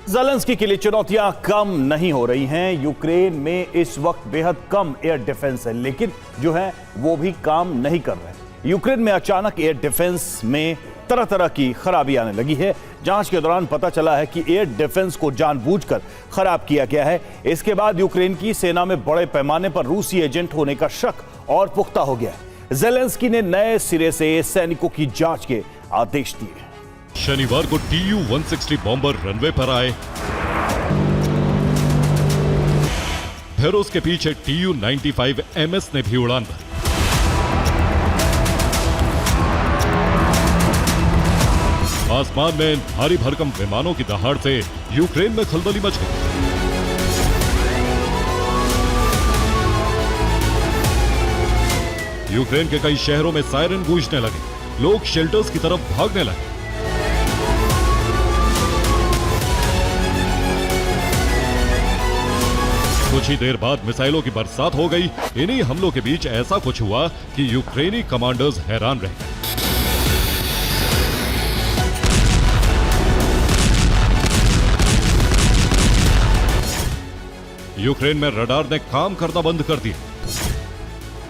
Zelensky के लिए चुनौतियां कम नहीं हो रही हैं। यूक्रेन में इस वक्त बेहद कम एयर डिफेंस है, लेकिन जो है वो भी काम नहीं कर रहे। यूक्रेन में अचानक एयर डिफेंस में तरह तरह की खराबी आने लगी है। जांच के दौरान पता चला है कि एयर डिफेंस को जानबूझकर खराब किया गया है। इसके बाद यूक्रेन की सेना में बड़े पैमाने पर रूसी एजेंट होने का शक और पुख्ता हो गया है। ज़ेलेंस्की ने नए सिरे से सैनिकों की जांच के आदेश दिए। शनिवार को Tu-160 बॉम्बर रनवे पर आए, फिर उसके पीछे Tu-95 MS ने भी उड़ान भरी। आसमान में भारी भरकम विमानों की दहाड़ से यूक्रेन में खलबली मच गई। यूक्रेन के कई शहरों में सायरन गूंजने लगे, लोग शेल्टर्स की तरफ भागने लगे। कुछ ही देर बाद मिसाइलों की बरसात हो गई। इन्हीं हमलों के बीच ऐसा कुछ हुआ कि यूक्रेनी कमांडर्स हैरान रह गए। यूक्रेन में रडार ने काम करना बंद कर दिया।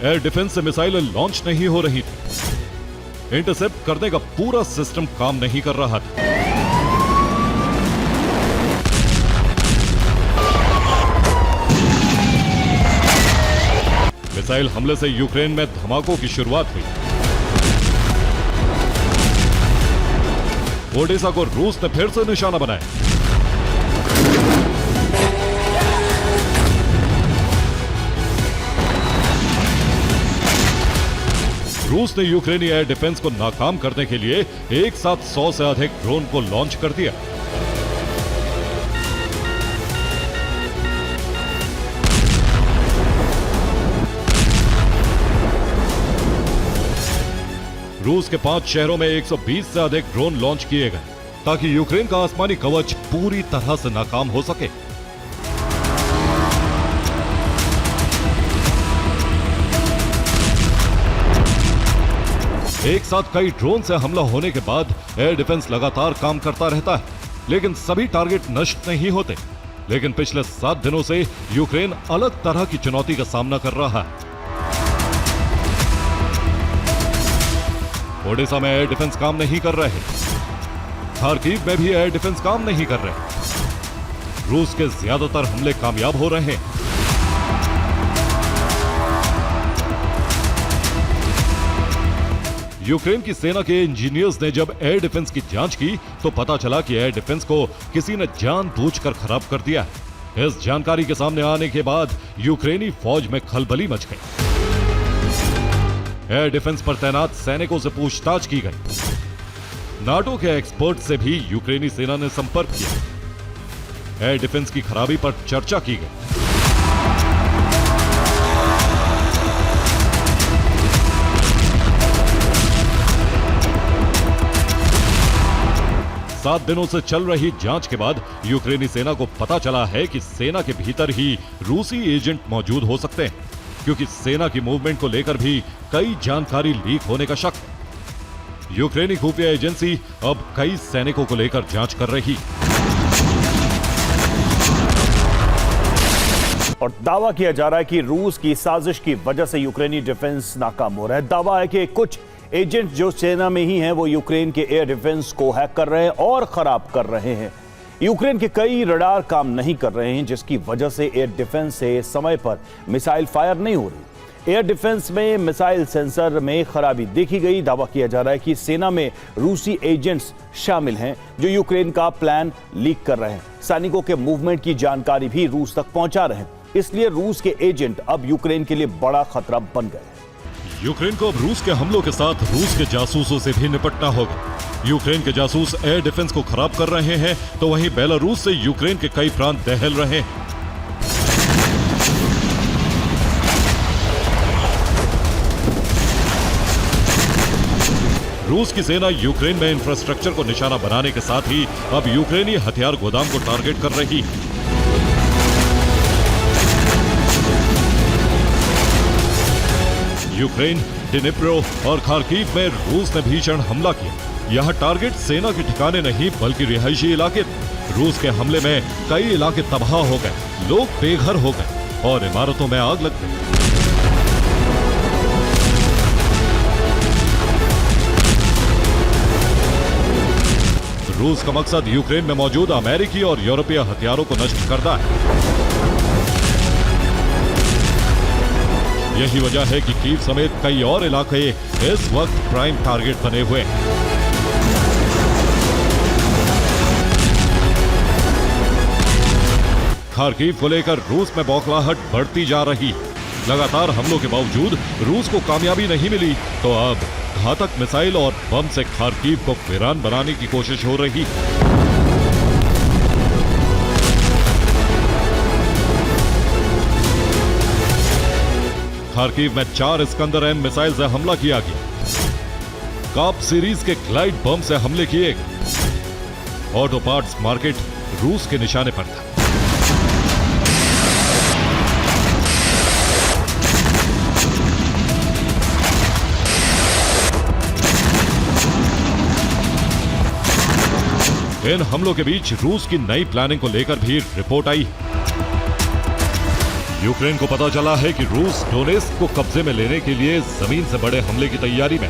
एयर डिफेंस से मिसाइलें लॉन्च नहीं हो रही थी। इंटरसेप्ट करने का पूरा सिस्टम काम नहीं कर रहा था। मिसाइल हमले से यूक्रेन में धमाकों की शुरुआत हुई। ओडेसा को रूस ने फिर से निशाना बनाया। रूस ने यूक्रेनी एयर डिफेंस को नाकाम करने के लिए एक साथ 100 से अधिक ड्रोन को लॉन्च कर दिया। रूस के 5 शहरों में 120 से अधिक ड्रोन लॉन्च किए गए ताकि यूक्रेन का आसमानी कवच पूरी तरह से नाकाम हो सके। एक साथ कई ड्रोन से हमला होने के बाद एयर डिफेंस लगातार काम करता रहता है, लेकिन सभी टारगेट नष्ट नहीं होते। लेकिन पिछले 7 दिनों से यूक्रेन अलग तरह की चुनौती का सामना कर रहा है। ओडेसा में एयर डिफेंस काम नहीं कर रहे, खार्किव में भी एयर डिफेंस काम नहीं कर रहे। रूस के ज्यादातर हमले कामयाब हो रहे हैं। यूक्रेन की सेना के इंजीनियर्स ने जब एयर डिफेंस की जांच की तो पता चला कि एयर डिफेंस को किसी ने जानबूझकर खराब कर दिया है। इस जानकारी के सामने आने के बाद यूक्रेनी फौज में खलबली मच गई। एयर डिफेंस पर तैनात सैनिकों से पूछताछ की गई। नाटो के एक्सपर्ट से भी यूक्रेनी सेना ने संपर्क किया। एयर डिफेंस की खराबी पर चर्चा की गई। सात दिनों से चल रही जांच के बाद यूक्रेनी सेना को पता चला है कि सेना के भीतर ही रूसी एजेंट मौजूद हो सकते हैं, क्योंकि सेना की मूवमेंट को लेकर भी कई जानकारी लीक होने का शक है। यूक्रेनी खुफिया एजेंसी अब कई सैनिकों को लेकर जांच कर रही और दावा किया जा रहा है कि रूस की साजिश की वजह से यूक्रेनी डिफेंस नाकाम हो रहा है। दावा है कि कुछ एजेंट जो सेना में ही हैं वो यूक्रेन के एयर डिफेंस को हैक कर रहे हैं और खराब कर रहे हैं। यूक्रेन के कई रडार काम नहीं कर रहे हैं, जिसकी वजह से एयर डिफेंस से समय पर मिसाइल फायर नहीं हो रही। एयर डिफेंस में मिसाइल सेंसर में खराबी देखी गई। दावा किया जा रहा है कि सेना में रूसी एजेंट्स शामिल हैं जो यूक्रेन का प्लान लीक कर रहे हैं। सैनिकों के मूवमेंट की जानकारी भी रूस तक पहुंचा रहे हैं, इसलिए रूस के एजेंट अब यूक्रेन के लिए बड़ा खतरा बन गए। यूक्रेन को अब रूस के हमलों के साथ रूस के जासूसों से भी निपटना होगा। यूक्रेन के जासूस एयर डिफेंस को खराब कर रहे हैं, तो वहीं बेलारूस से यूक्रेन के कई प्रांत दहल रहे हैं। रूस की सेना यूक्रेन में इंफ्रास्ट्रक्चर को निशाना बनाने के साथ ही अब यूक्रेनी हथियार गोदाम को टारगेट कर रही है। यूक्रेन, डिनिप्रो और खार्किव में रूस ने भीषण हमला किया। यहाँ टारगेट सेना के ठिकाने नहीं बल्कि रिहायशी इलाके थे। रूस के हमले में कई इलाके तबाह हो गए, लोग बेघर हो गए और इमारतों में आग लग गई। रूस का मकसद यूक्रेन में मौजूद अमेरिकी और यूरोपीय हथियारों को नष्ट करना है। यही वजह है कि कीव समेत कई और इलाके इस वक्त प्राइम टारगेट बने हुए हैं। खार्किव को लेकर रूस में बौखलाहट बढ़ती जा रही। लगातार हमलों के बावजूद रूस को कामयाबी नहीं मिली, तो अब घातक मिसाइल और बम से खार्किव को वीरान बनाने की कोशिश हो रही। खार्किव में 4 इस्कंदर-M मिसाइल से हमला किया गया। काप सीरीज के ग्लाइड बम से हमले किए गए। ऑटो पार्ट्स मार्केट रूस के निशाने पर था। इन हमलों के बीच रूस की नई प्लानिंग को लेकर भी रिपोर्ट आई। यूक्रेन को पता चला है कि रूस डोनेस्क को कब्जे में लेने के लिए जमीन से बड़े हमले की तैयारी में।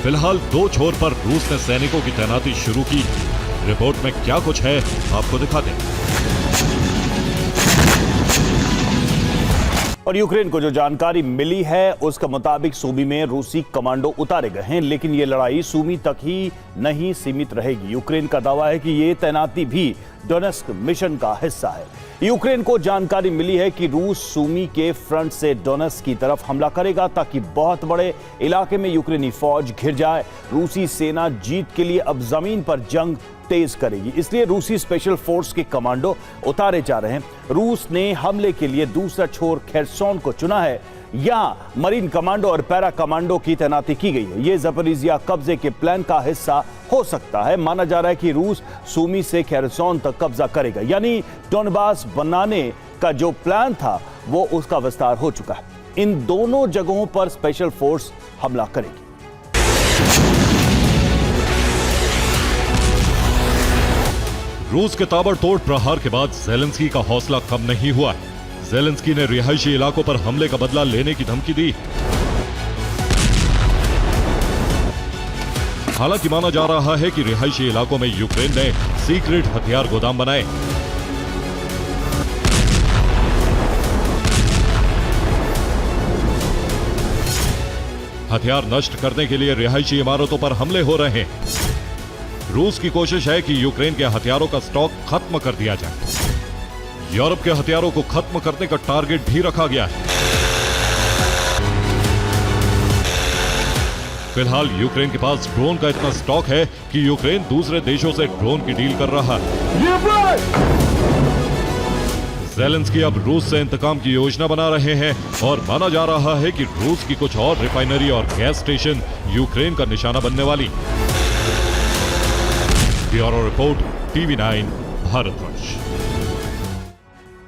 फिलहाल 2 छोर पर रूस ने सैनिकों की तैनाती शुरू की। रिपोर्ट में क्या कुछ है आपको दिखाते हैं। और यूक्रेन को जो जानकारी मिली है उसके मुताबिक सूमी में रूसी कमांडो उतारे गए हैं, लेकिन ये लड़ाई सूमी तक ही नहीं सीमित रहेगी। यूक्रेन का दावा है कि ये तैनाती भी डोनेस्क मिशन का हिस्सा है। यूक्रेन को जानकारी मिली है कि रूस सूमी के फ्रंट से डोनेस्क की तरफ हमला करेगा ताकि बहुत बड़े इलाके में यूक्रेनी फौज घिर जाए। रूसी सेना जीत के लिए अब जमीन पर जंग तेज करेगी, इसलिए रूसी स्पेशल फोर्स के कमांडो उतारे जा रहे हैं। रूस ने हमले के लिए दूसरा छोर खेरसोन को चुना है। यहां मरीन कमांडो और पैरा कमांडो की तैनाती की गई है। यह ज़पोरिज़िया कब्जे के प्लान का हिस्सा हो सकता है। माना जा रहा है कि रूस सूमी से खेरसोन तक कब्जा करेगा, यानी डोनबास बनाने का जो प्लान था वो उसका विस्तार हो चुका है। इन दोनों जगहों पर स्पेशल फोर्स हमला करेगी। रूस के ताबड़तोड़ प्रहार के बाद ज़ेलेंस्की का हौसला कम नहीं हुआ है। ज़ेलेंस्की ने रिहायशी इलाकों पर हमले का बदला लेने की धमकी दी। हालांकि माना जा रहा है कि रिहायशी इलाकों में यूक्रेन ने सीक्रेट हथियार गोदाम बनाए। हथियार नष्ट करने के लिए रिहायशी इमारतों पर हमले हो रहे हैं। रूस की कोशिश है कि यूक्रेन के हथियारों का स्टॉक खत्म कर दिया जाए। यूरोप के हथियारों को खत्म करने का टारगेट भी रखा गया है। फिलहाल यूक्रेन के पास ड्रोन का इतना स्टॉक है कि यूक्रेन दूसरे देशों से ड्रोन की डील कर रहा है। ज़ेलेंस्की अब रूस से इंतकाम की योजना बना रहे हैं और माना जा रहा है कि रूस की कुछ और रिफाइनरी और गैस स्टेशन यूक्रेन का निशाना बनने वाली। Bureau report, TV9 Bharatvarsh.